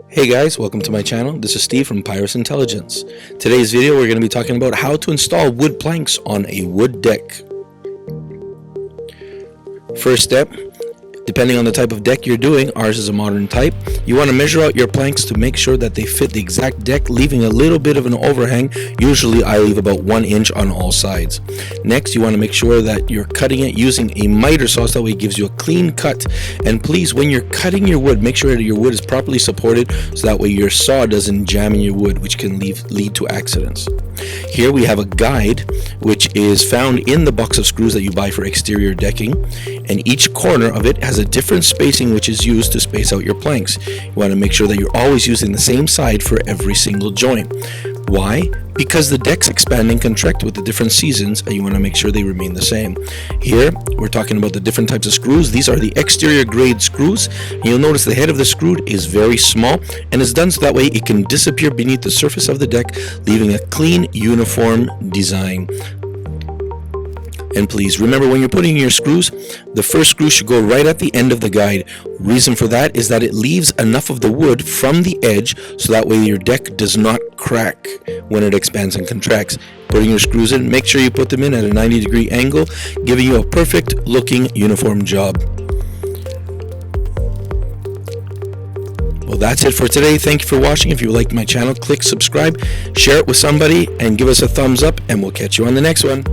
Hey guys, welcome to my channel. This is Steve from Pyrus Intelligence. Today's video we're going to be talking about how to install wood planks on a wood deck. First step, depending on the type of deck you're doing, ours is a modern type, you want to measure out your planks to make sure that they fit the exact deck, leaving a little bit of an overhang. Usually I leave about 1 inch on all sides. Next, you want to make sure that you're cutting it using a miter saw, so that way it gives you a clean cut. And please, when you're cutting your wood, make sure that your wood is properly supported, so that way your saw doesn't jam in your wood, which can lead to accidents. Here we have a guide which is found in the box of screws that you buy for exterior decking, and each corner of it has a different spacing which is used to space out your planks. You want to make sure that you're always using the same side for every single joint. Why? Because the decks expand and contract with the different seasons, and you want to make sure they remain the same. Here we're talking about the different types of screws. These are the exterior grade screws. You'll notice the head of the screw is very small, and it's done so that way it can disappear beneath the surface of the deck, leaving a clean, uniform design. And please remember, when you're putting in your screws, the first screw should go right at the end of the guide. Reason for that is that it leaves enough of the wood from the edge, so that way your deck does not crack when it expands and contracts. Putting your screws in, make sure you put them in at a 90-degree angle, giving you a perfect looking uniform job. Well, that's it for today. Thank you for watching. If you liked my channel, click subscribe, share it with somebody, and give us a thumbs up, and we'll catch you on the next one.